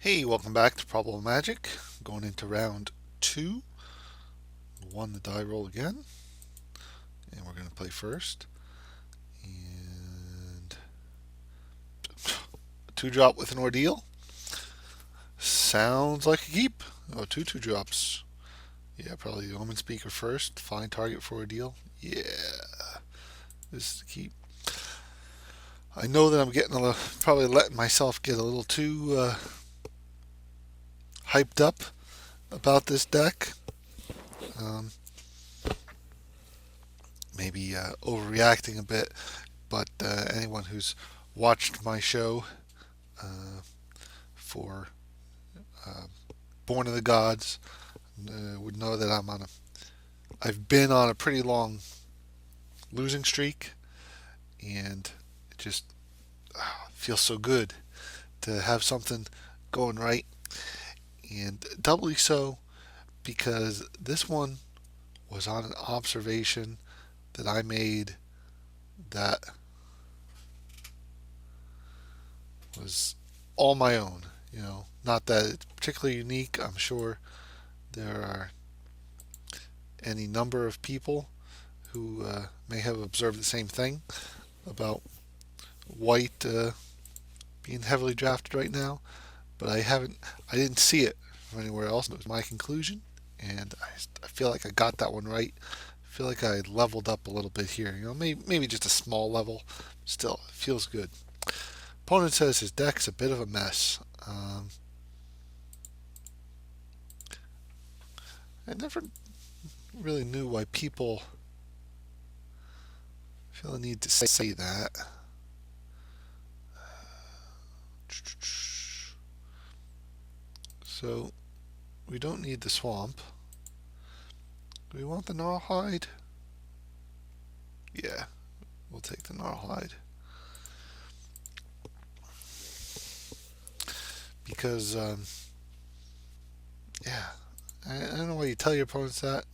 Hey, welcome back to Probable Magic. Going into round two. Won the die roll again. And we're going to play first. And two drop with an ordeal. Sounds like a keep. Oh, two drops. Yeah, probably the Omen Speaker first. Find target for ordeal. Yeah, this is the keep. I know that I'm getting probably letting myself get a little too hyped up about this deck. Um, maybe overreacting a bit, but anyone who's watched my show uh, for uh, Born of the Gods would know that I've been on a pretty long losing streak, and it just feels so good to have something going right, and doubly so because this one was on an observation that I made that was all my own. Not that it's particularly unique. I'm sure there are any number of people who may have observed the same thing about white being heavily drafted right now, but I didn't see it from anywhere else. It was my conclusion, and I feel like I got that one right. I feel like I leveled up a little bit here. Maybe just a small level. Still, it feels good. Opponent says his deck's a bit of a mess. I never really knew why people feel the need to say that. So, we don't need the swamp. Do we want the gnarlhide? Yeah, we'll take the gnarlhide. Because, yeah, I don't know why you tell your opponents that.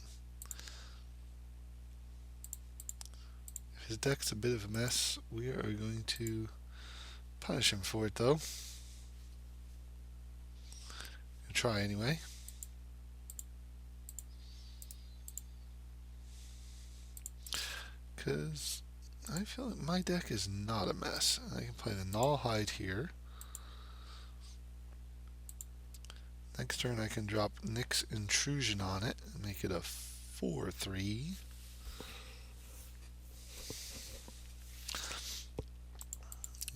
If his deck's a bit of a mess, we are going to punish him for it, though. Try anyway. Because I feel like my deck is not a mess. I can play the gnarlhide here. Next turn I can drop Nyx's Intrusion on it and make it a 4/3.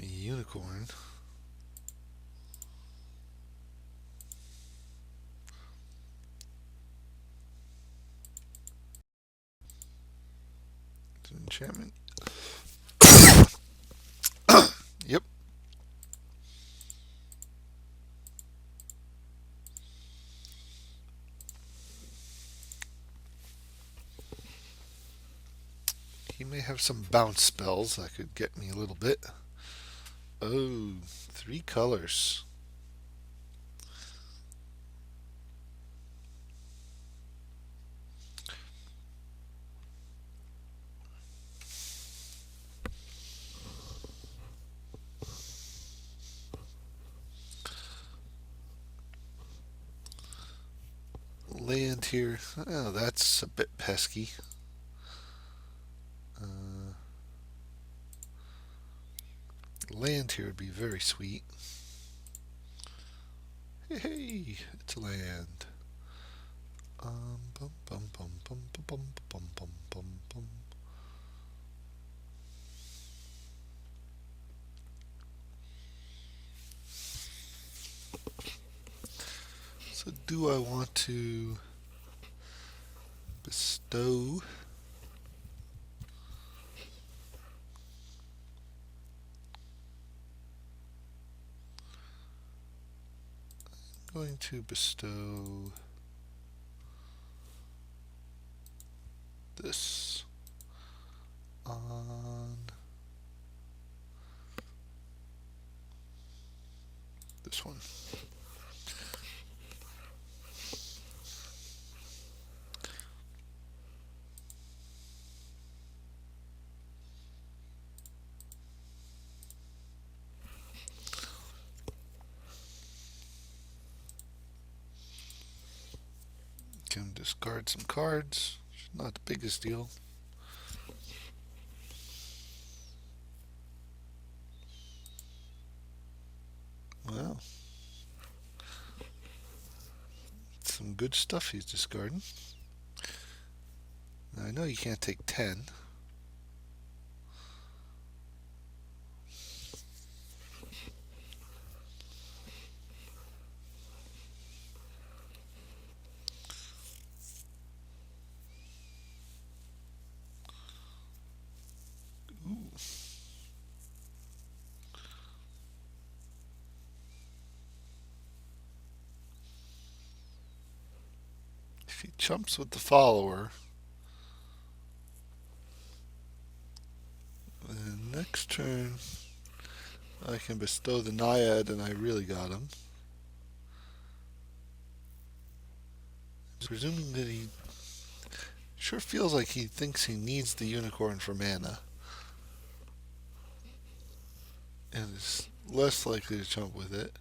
A unicorn. It's an enchantment. Yep. He may have some bounce spells that could get me a little bit. Oh, 3 colors. Land here. Oh, that's a bit pesky. Land here would be very sweet. Hey, it's land. Bum, bum, bum, bum, bum, bum, bum, bum, bum. So do I want to bestow going to bestow this on this one. Can discard some cards. Not the biggest deal. Well, some good stuff he's discarding. Now, I know you can't take 10. Ooh. If he chumps with the follower, then next turn I can bestow the Naiad and I really got him. Presuming that he sure feels like he thinks he needs the unicorn for mana and is less likely to chump with it.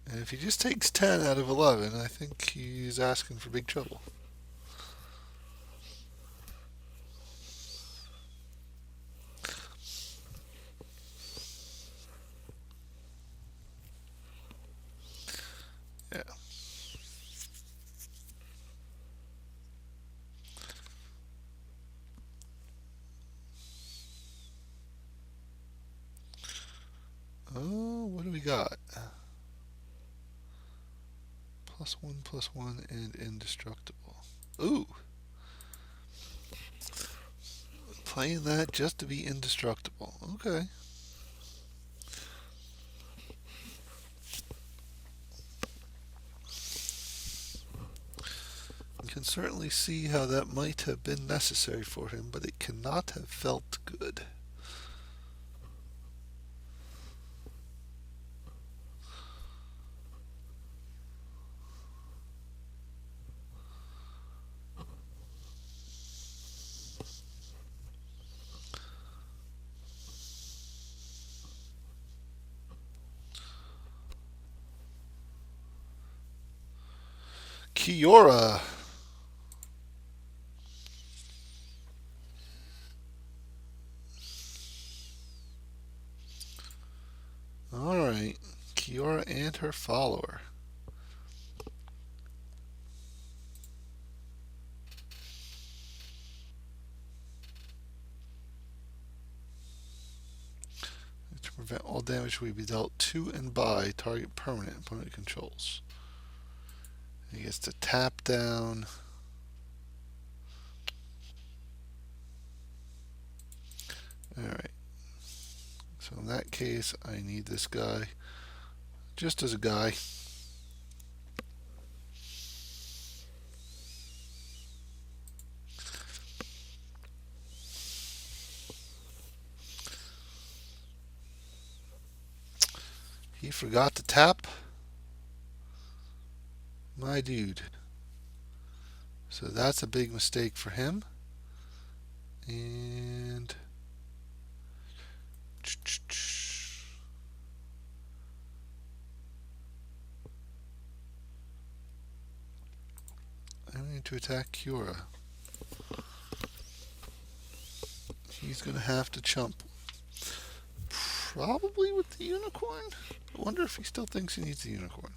And if he just takes 10 out of 11, I think he's asking for big trouble. Yeah. Oh, what do we got? +1/+1 and indestructible. Ooh! Playing that just to be indestructible. Okay. You can certainly see how that might have been necessary for him, but it cannot have felt good. Kiora! Alright. Kiora and her follower. To prevent all damage will be dealt to and by target permanent opponent controls. He gets to tap down. Alright. So in that case, I need this guy just as a guy. He forgot to tap my dude. So that's a big mistake for him. And I'm going to attack Kiora. He's going to have to chump. Probably with the unicorn? I wonder if he still thinks he needs the unicorn.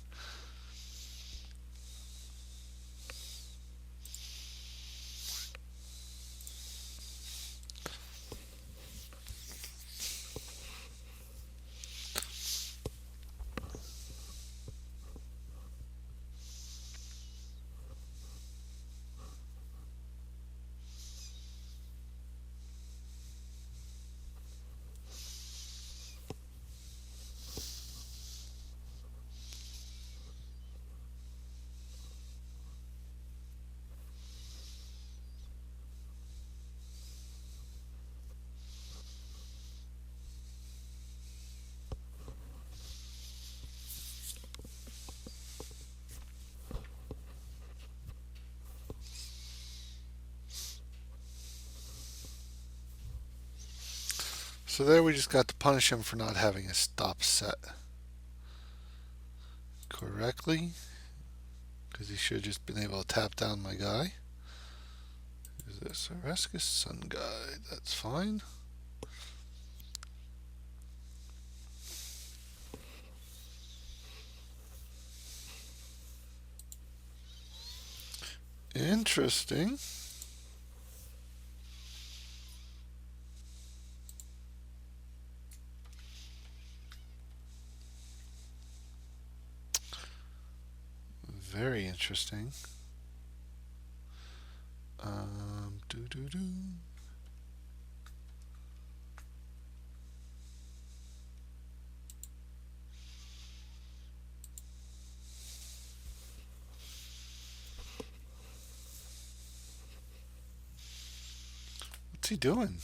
So there we just got to punish him for not having a stop set correctly, because he should have just been able to tap down my guy. Is this Arescus Sun Guide? That's fine. Interesting. Very interesting. Do do do. What's he doing?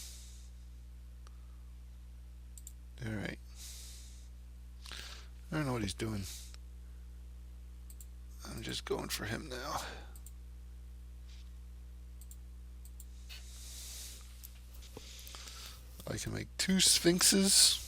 All right. I don't know what he's doing. I'm just going for him now. I can make 2 sphinxes.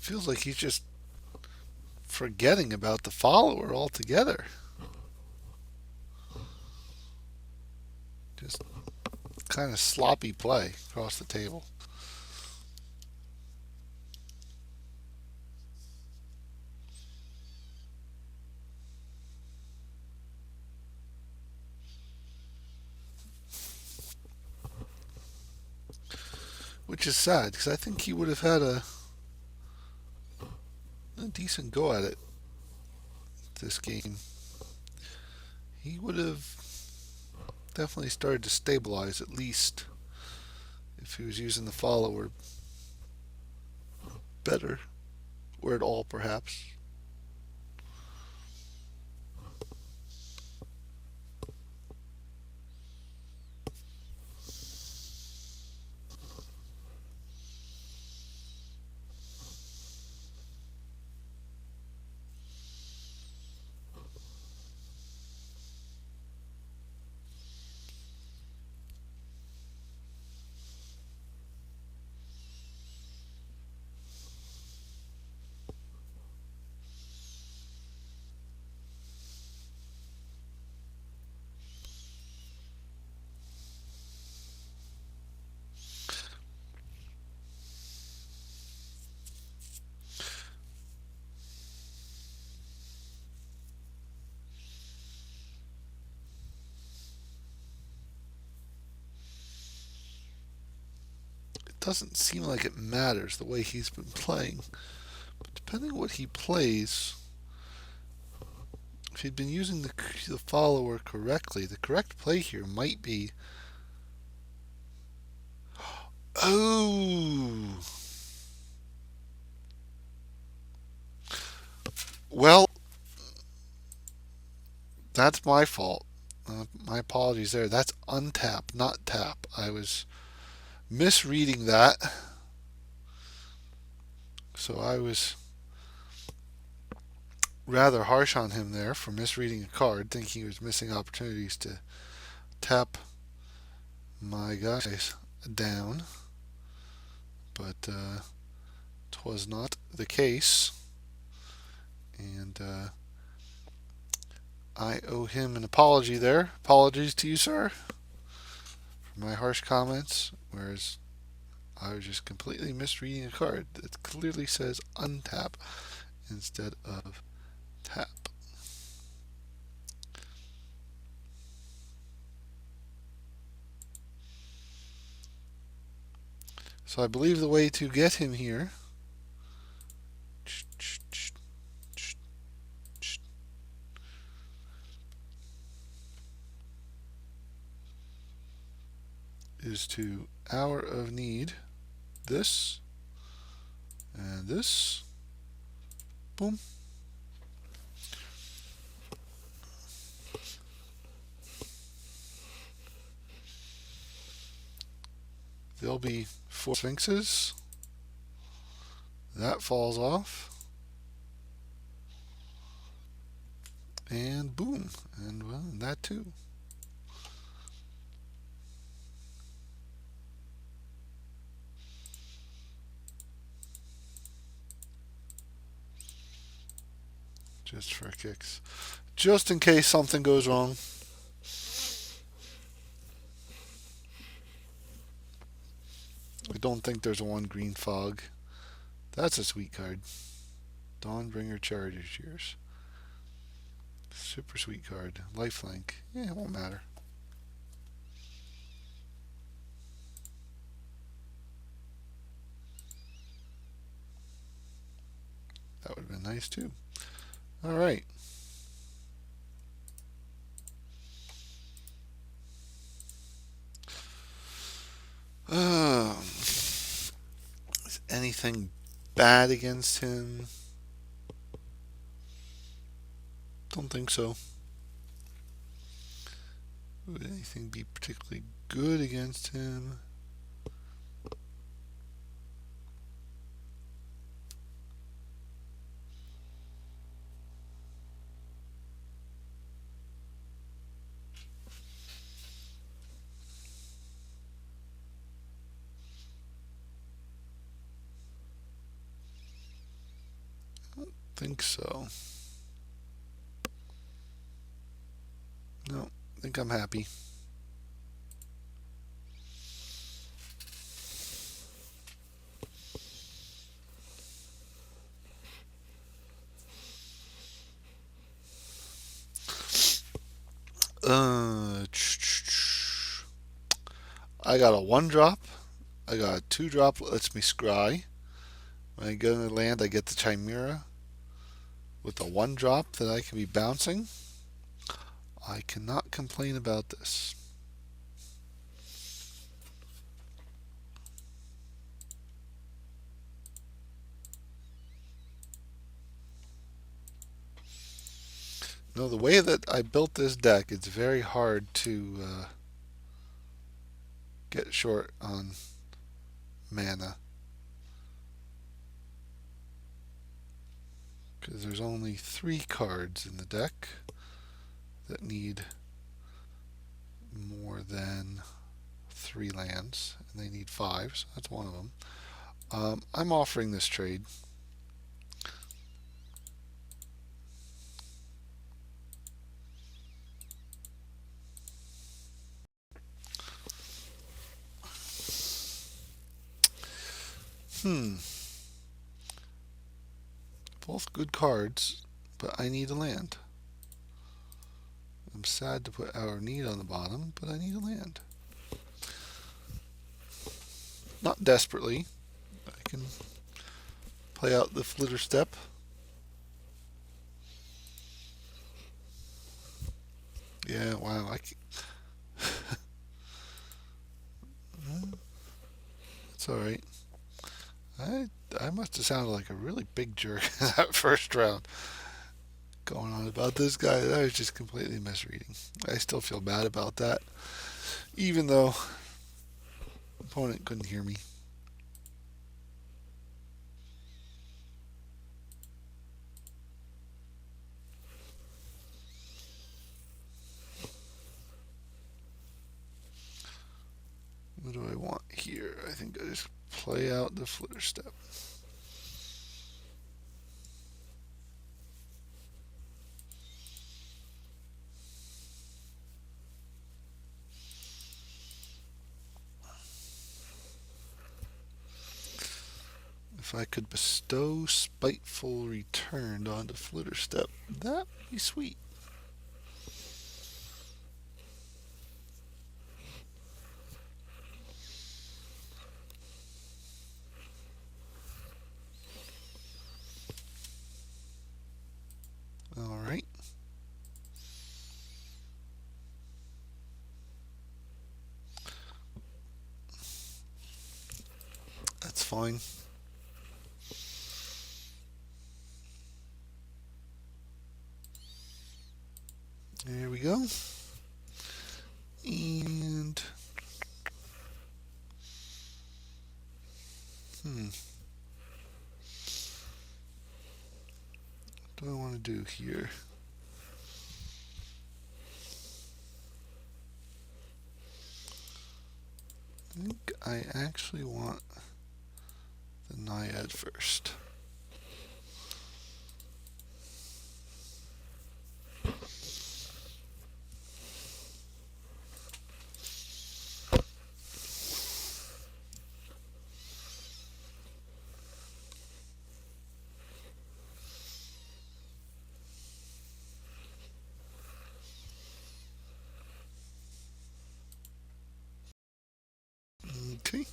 Feels like he's just forgetting about the follower altogether. Just kind of sloppy play across the table. Which is sad, because I think he would have had a decent go at it this game. He would have definitely started to stabilize, at least if he was using the follower better, or at all perhaps. It doesn't seem like it matters the way he's been playing, but depending on what he plays, if he'd been using the follower correctly, the correct play here might be. Oh! Well, that's my fault. My apologies there. That's untap, not tap. I was misreading that. So I was rather harsh on him there for misreading a card, thinking he was missing opportunities to tap my guys down. But 'twas not the case. And I owe him an apology there. Apologies to you, sir, for my harsh comments. Whereas I was just completely misreading a card that clearly says untap instead of tap. So I believe the way to get him here is to Hour of Need this, And this. Boom. There'll be 4 sphinxes. That falls off. And boom. And well, that too. Just for kicks. Just in case something goes wrong. I don't think there's a 1 green fog. That's a sweet card. Dawnbringer Charger Shears. Super sweet card. Lifelink. Yeah, it won't matter. That would have been nice too. Alright. Is anything bad against him? Don't think so. Would anything be particularly good against him? Think so. No, I think I'm happy. I got a 1 drop. I got a 2 drop that lets me scry. When I go to land, I get the Chimera with a 1 drop that I can be bouncing. I cannot complain about this. No, the way that I built this deck, it's very hard to get short on mana. Because there's only 3 cards in the deck that need more than 3 lands, and they need 5, so that's one of them. I'm offering this trade. Both good cards, but I need a land. I'm sad to put our need on the bottom, but I need a land. Not desperately. I can play out the flitter step. Yeah, wow. It's alright. I must have sounded like a really big jerk in that first round. Going on about this guy that I was just completely misreading. I still feel bad about that, even though the opponent couldn't hear me. What do I want here? I think I just play out the flitter step. If I could bestow Spiteful Return onto Flitter Step, that'd be sweet. Alright. That's fine. go. And what do I want to do here? I think I actually want the naiad first. Okay.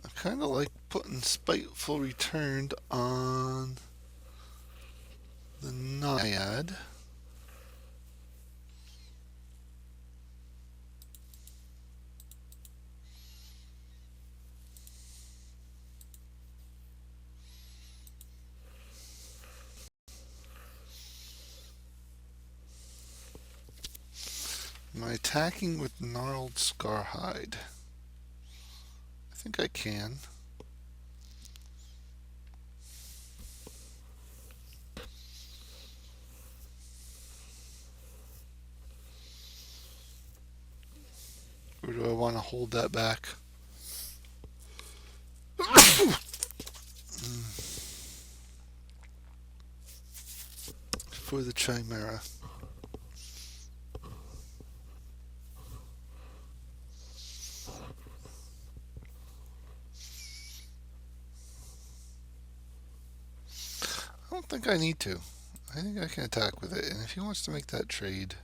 I kind of like putting Spiteful Returned on the naiad. Am I attacking with Gnarled Scarhide? I think I can. Or do I want to hold that back? For the Chimera. I don't think I need to. I think I can attack with it. And if he wants to make that trade,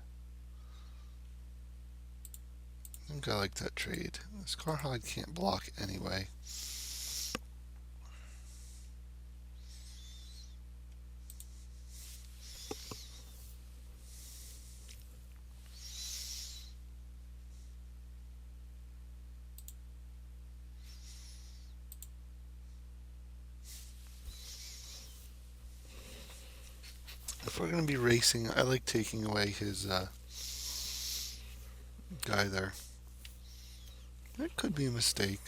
I think I like that trade. Scarhide can't block anyway. If we're going to be racing, I like taking away his guy there. That could be a mistake.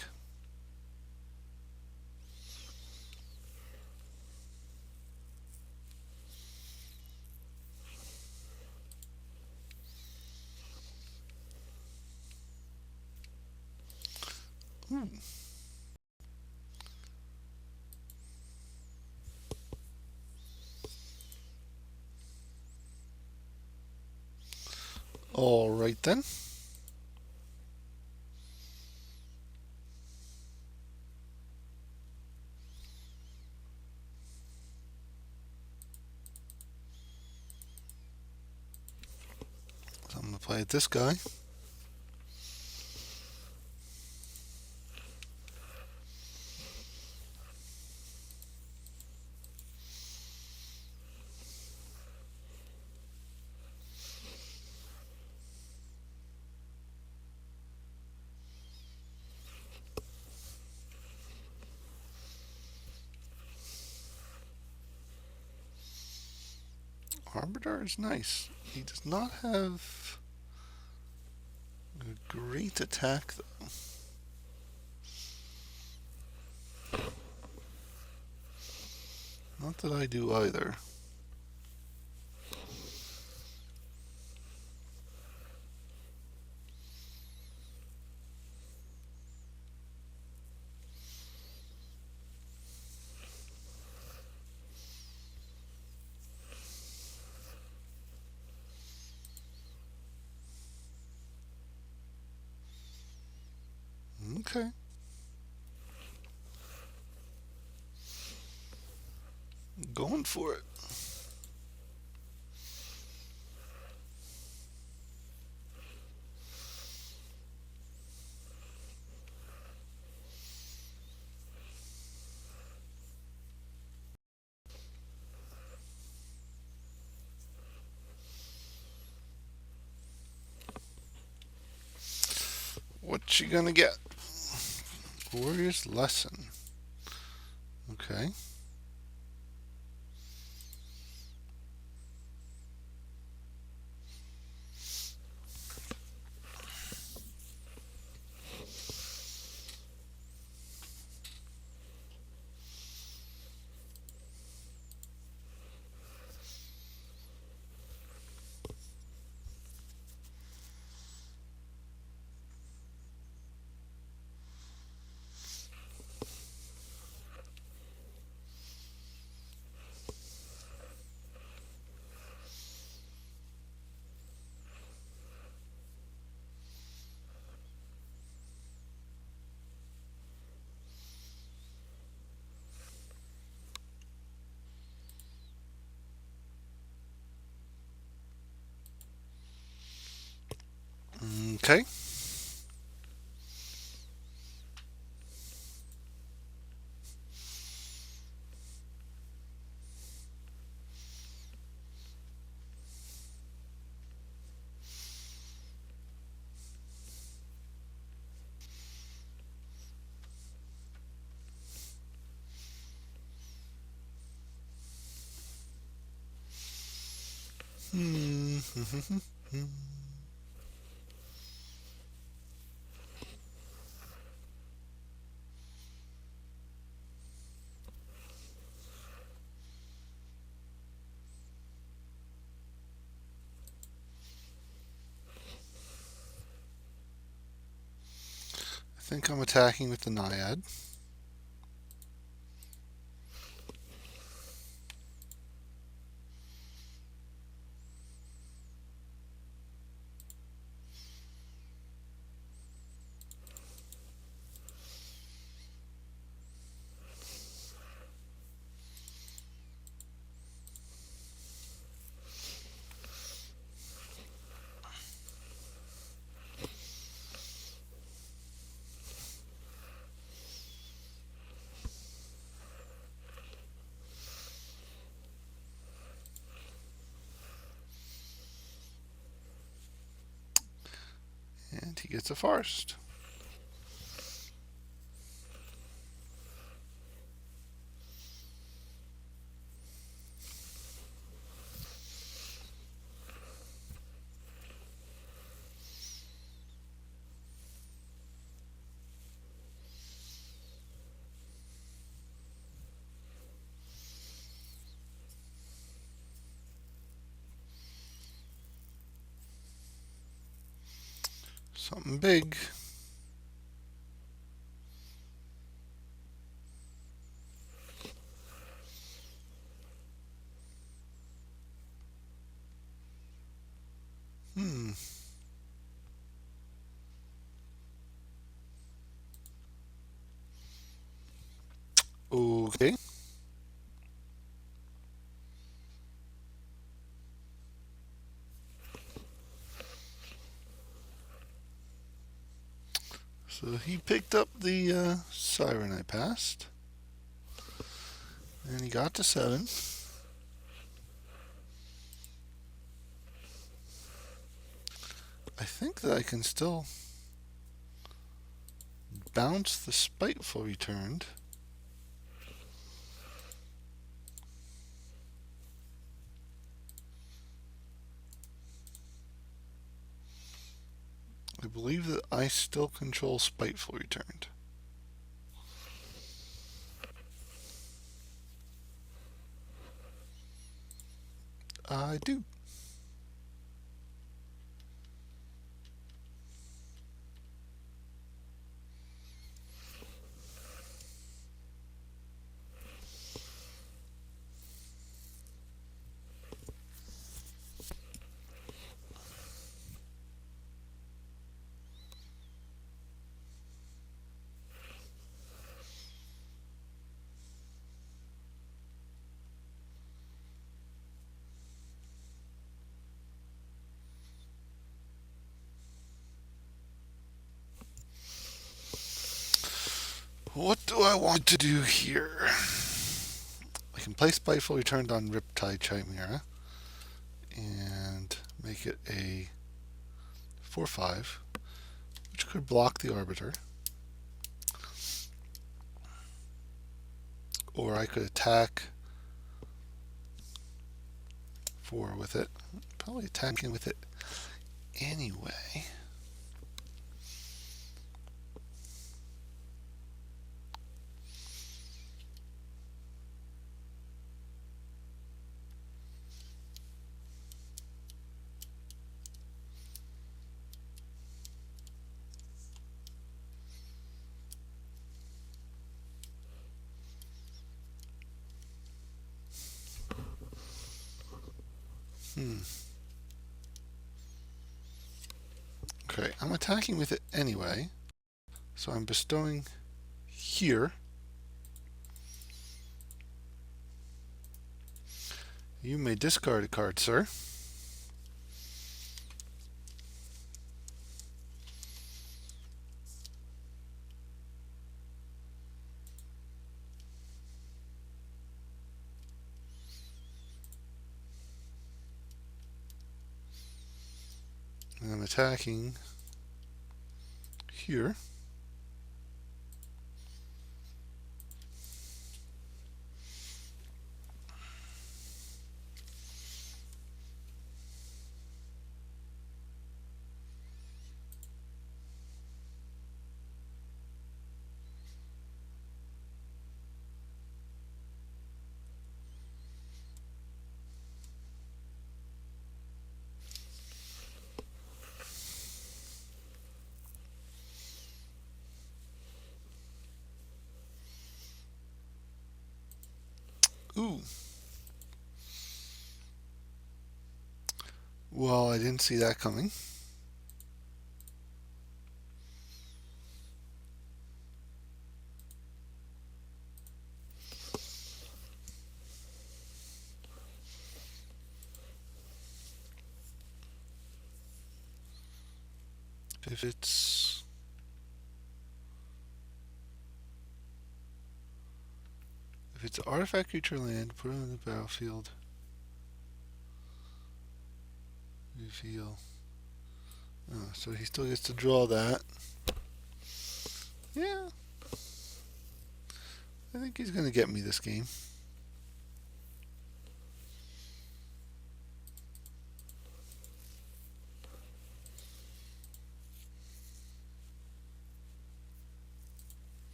Ooh. All right then. So I'm going to play at this guy. Arbiter is nice. He does not have a great attack, though. Not that I do either. Okay. Going for it. What you gonna get? Warrior's Lesson. Okay. Okay. Hmm. I think I'm attacking with the Naiad. And he gets a forest. Something big. Hmm. Okay. So he picked up the siren I passed. And he got to 7. I think that I can still bounce the spiteful returned. believe that I still control Spiteful Returned. I do. What do I want to do here? I can play Spiteful Returned on Riptide Chimera and make it a 4/5, which could block the Arbiter. Or I could attack 4 with it. Probably attacking with it anyway. Okay, I'm attacking with it anyway. So I'm bestowing here. You may discard a card, sir. And I'm attacking here. Ooh. Well, I didn't see that coming. If it's artifact creature land, put it on the battlefield. Reveal. Oh, so he still gets to draw that. Yeah. I think he's going to get me this game.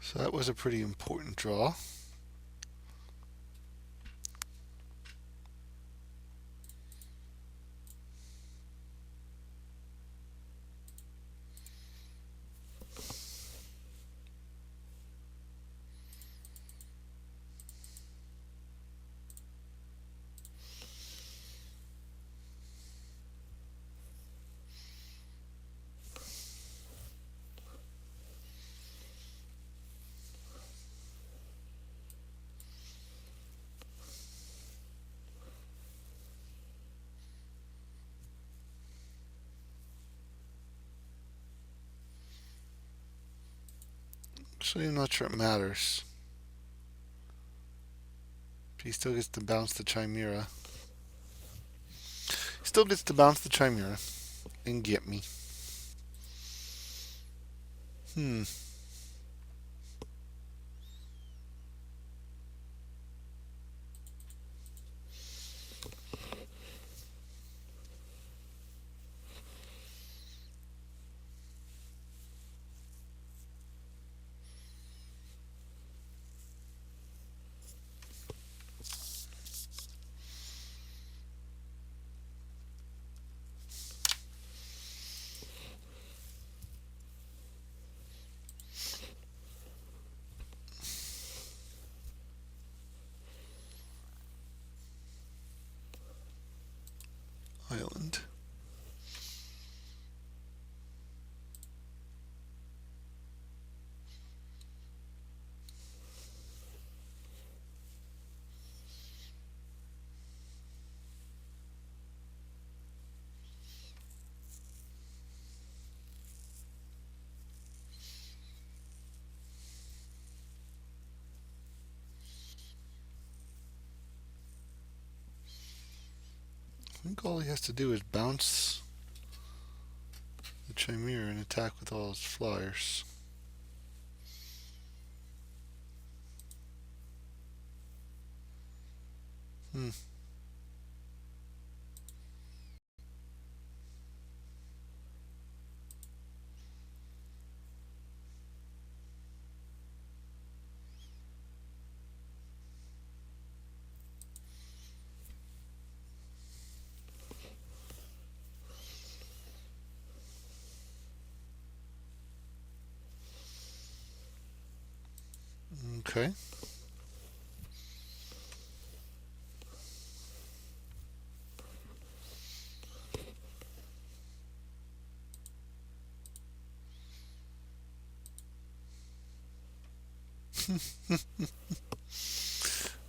So that was a pretty important draw. Actually, I'm not sure it matters. He still gets to bounce the Chimera. Still gets to bounce the Chimera and get me. Hmm. Island. I think all he has to do is bounce the Chimera and attack with all his flyers. Hmm. Okay.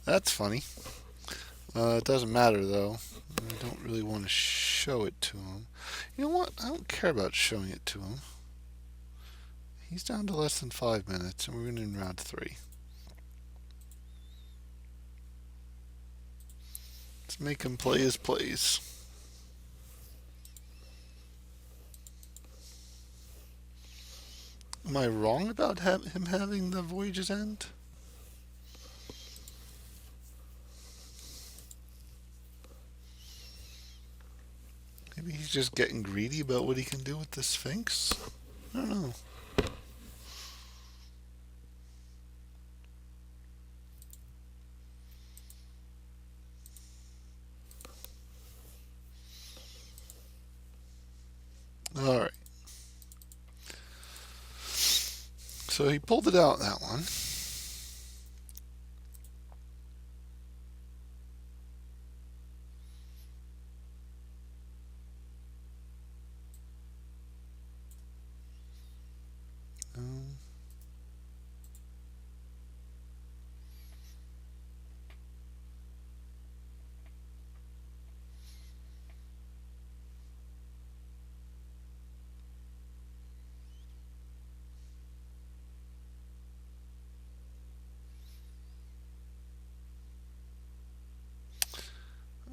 That's funny. It doesn't matter though. I don't really want to show it to him. You know what? I don't care about showing it to him. He's down to less than 5 minutes, and we're in round 3. Let's make him play his plays. Am I wrong about him having the Voyage's End? Maybe he's just getting greedy about what he can do with the Sphinx? I don't know. Alright. So he pulled it out, that one. Um,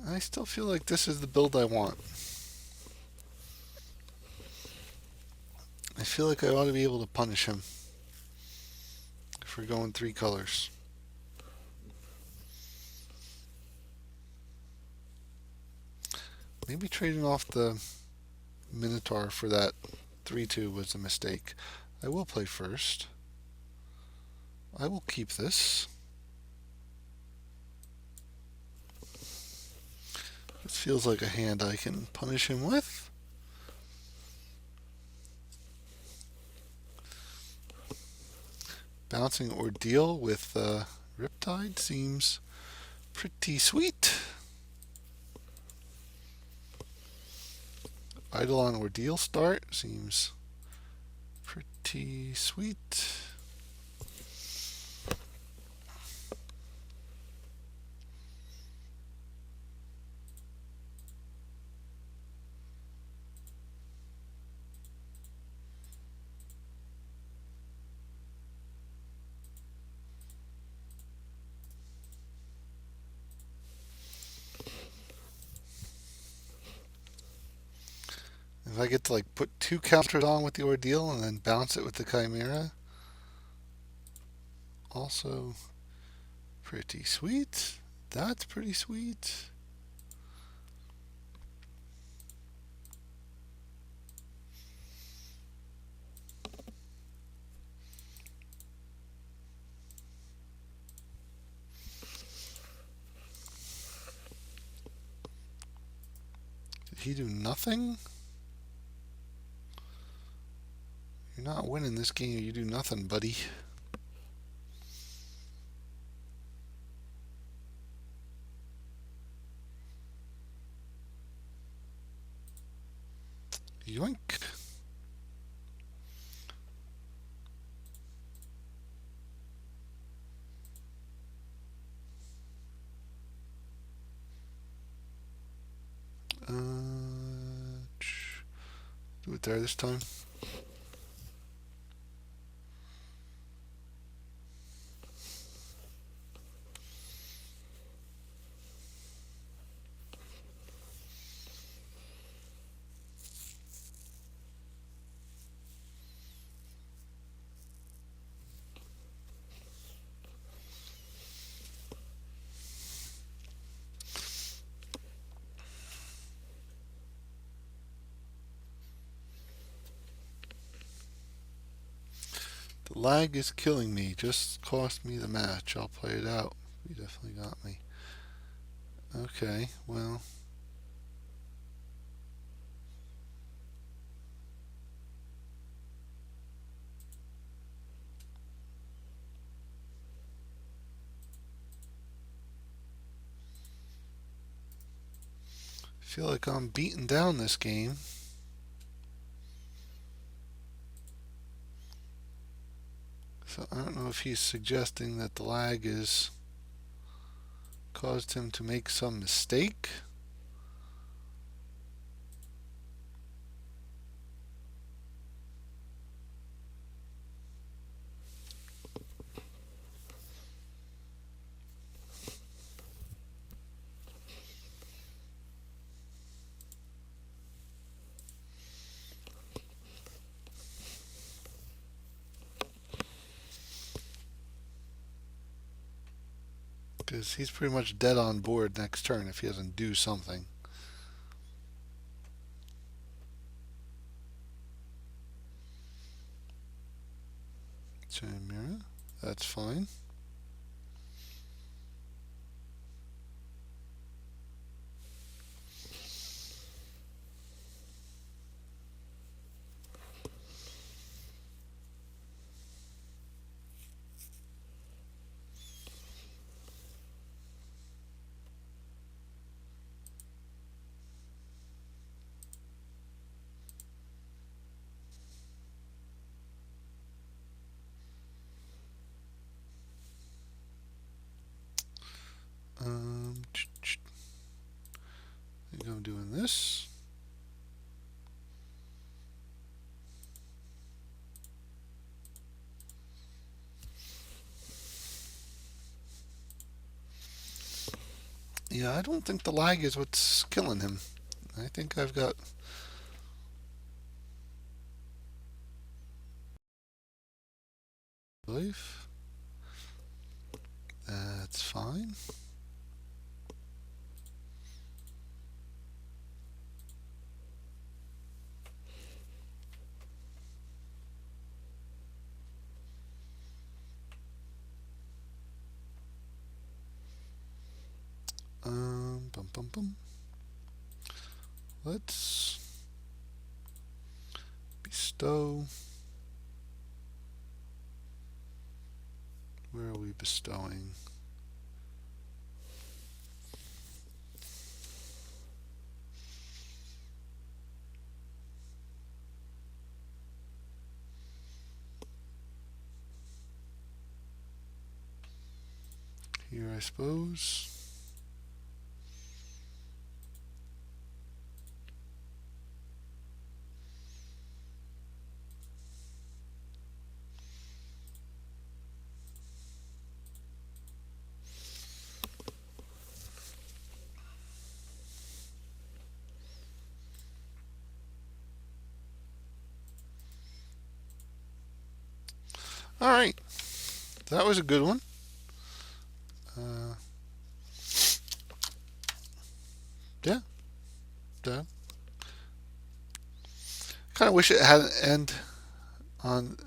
I still feel like this is the build I want. I feel like I ought to be able to punish him if we're going 3 colors. Maybe trading off the Minotaur for that 3-2 was a mistake. I will play first. I will keep this. This feels like a hand I can punish him with. Bouncing Ordeal with Riptide seems pretty sweet. Eidolon Ordeal start seems pretty sweet. If I get to like put two counters on with the ordeal and then bounce it with the chimera, also pretty sweet. That's pretty sweet. Did he do nothing? You're not winning this game. You do nothing, buddy. Yoink. Do it there this time. The lag is killing me. Just cost me the match. I'll play it out. You definitely got me. Okay, well. I feel like I'm beaten down this game. So I don't know if he's suggesting that the lag is caused him to make some mistake. Because he's pretty much dead on board next turn if he doesn't do something. Chimera, that's fine. I think I'm doing this. Yeah, I don't think the lag is what's killing him. I think I've got life. That's fine. Bum bum bum. Let's bestow. Where are we bestowing? Here, I suppose. All right, that was a good one. Uh, yeah, yeah. Kind of wish it had on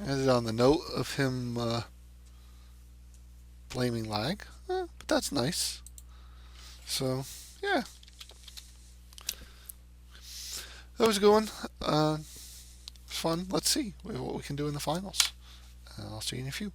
ended on the note of him blaming lag, but that's nice. So yeah, that was a good one. Fun. Let's see what we can do in the finals. I'll see you in a few.